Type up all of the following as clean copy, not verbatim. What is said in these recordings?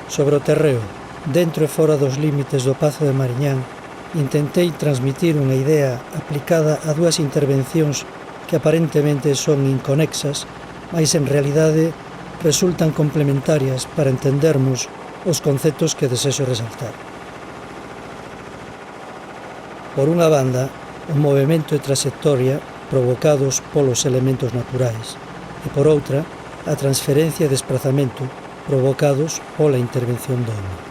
Sobre o terreo, dentro e fora dos límites do Pazo de Mariñán, intentei transmitir unha idea aplicada a dúas intervencións que aparentemente son inconexas, mas en realidade resultan complementarias para entendermos os conceptos que desexo resaltar. Por unha banda, o movimento e trayectoria provocados polos elementos naturais e, por outra, a transferencia e desprazamento provocados pola intervención do home.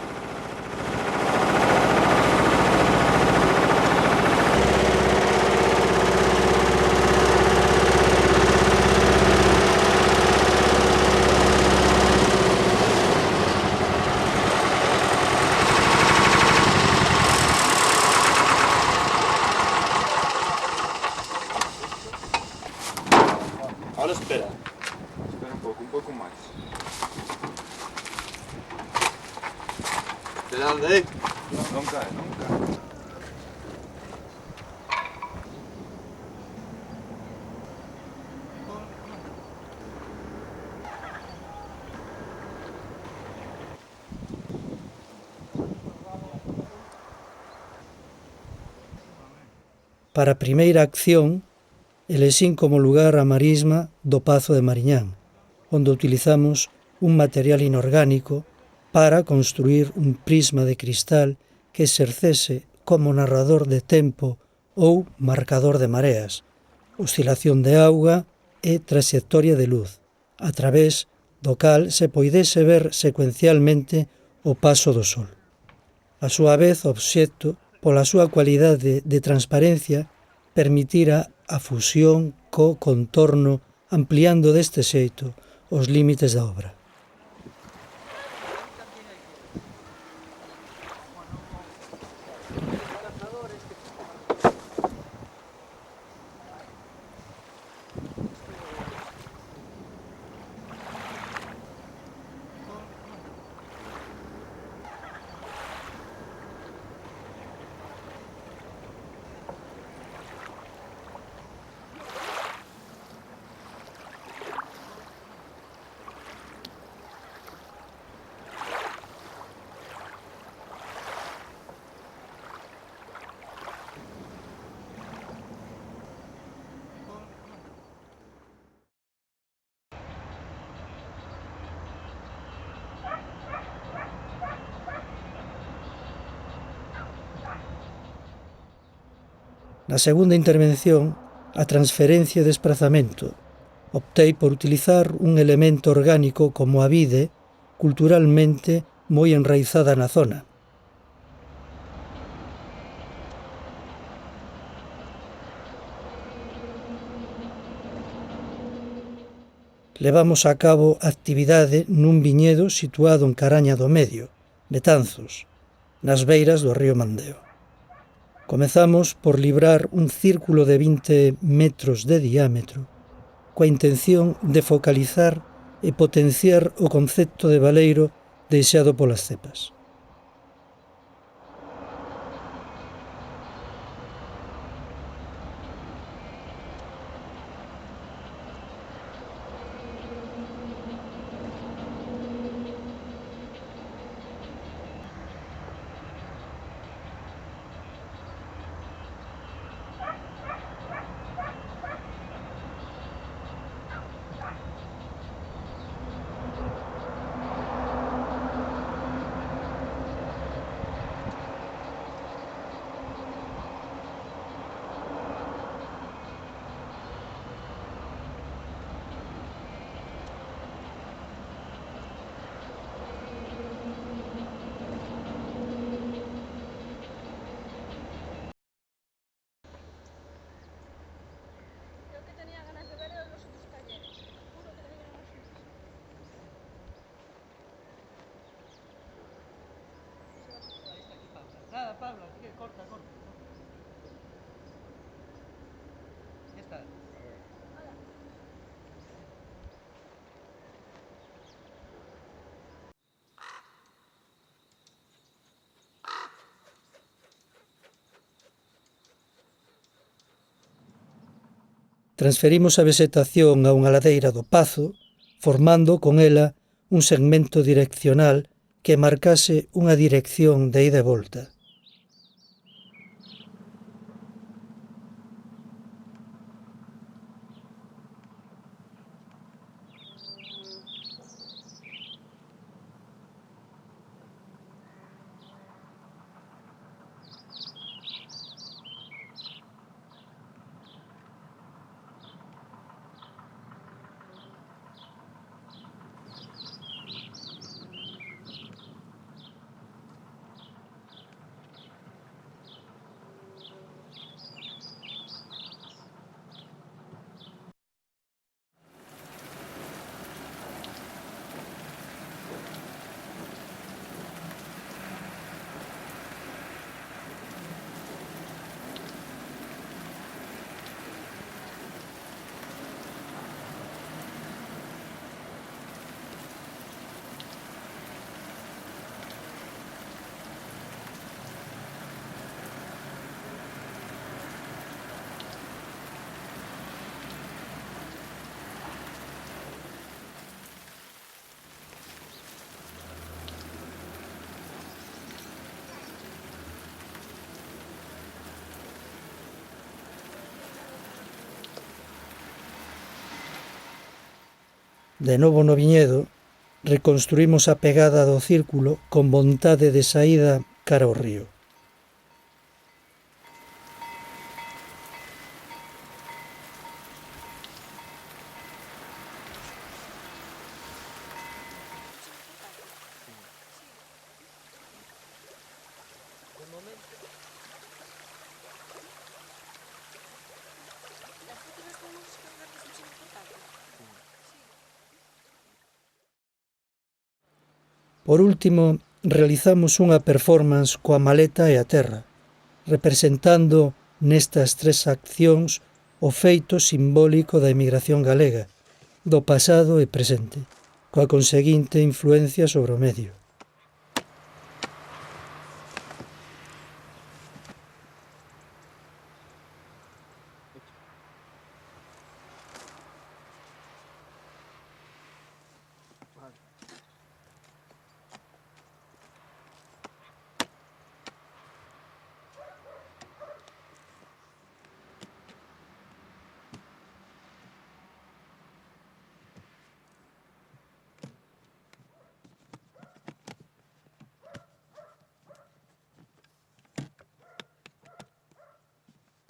Ahora espera. Espera un pouco máis. Esperando, eh? Non cae, non cae. Para a primeira acción, elexín como lugar a marisma do Pazo de Mariñán, onde utilizamos un material inorgánico para construir un prisma de cristal que exercese como narrador de tempo ou marcador de mareas, oscilación de auga e trayectoria de luz, a través do cal se poidese ver secuencialmente o paso do sol. A súa vez, o obxecto, pola súa cualidade de transparencia, permitira a fusión co contorno ampliando deste xeito os límites da obra. Na segunda intervención, a transferencia e desprazamento, optei por utilizar un elemento orgánico como a vide, culturalmente moi enraizada na zona. Levamos a cabo actividade nun viñedo situado en Caraña do Medio, Betanzos, nas beiras do río Mandeo. Comezamos por librar un círculo de 20 metros de diámetro, coa intención de focalizar e potenciar o concepto de baleiro deixado polas cepas. Nada, Pablo, que corta. Ya está. Transferimos a vegetación a unha ladeira do Pazo, formando con ela un segmento direccional que marcase unha dirección de ida e volta. De novo no viñedo, reconstruímos a pegada do círculo con vontade de saída cara ao río. Por último, realizamos unha performance coa maleta e a terra, representando nestas tres accións o feito simbólico da emigración galega, do pasado e presente, coa conseguinte influencia sobre o medio.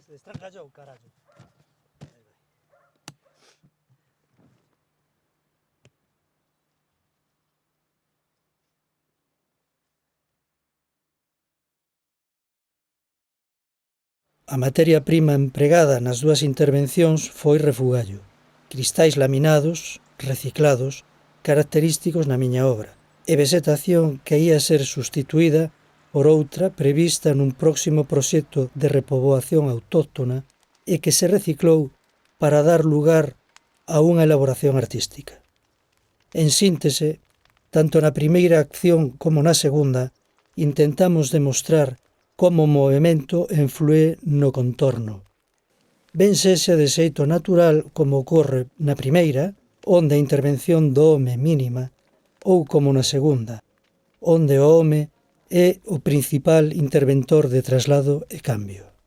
Se destrancallou, carallo. A materia prima empregada nas dúas intervencións foi refugallo, cristais laminados, reciclados, característicos na miña obra, e vexetación que ía ser sustituída por outra prevista nun próximo proxecto de repoboación autóctona e que se reciclou para dar lugar a unha elaboración artística. En síntese, tanto na primeira acción como na segunda, intentamos demostrar como o movimento inflúe no contorno. Ben sexa de xeito natural como ocorre na primeira, onde a intervención do home mínima, ou como na segunda, onde o home é o principal interventor de traslado e cambio.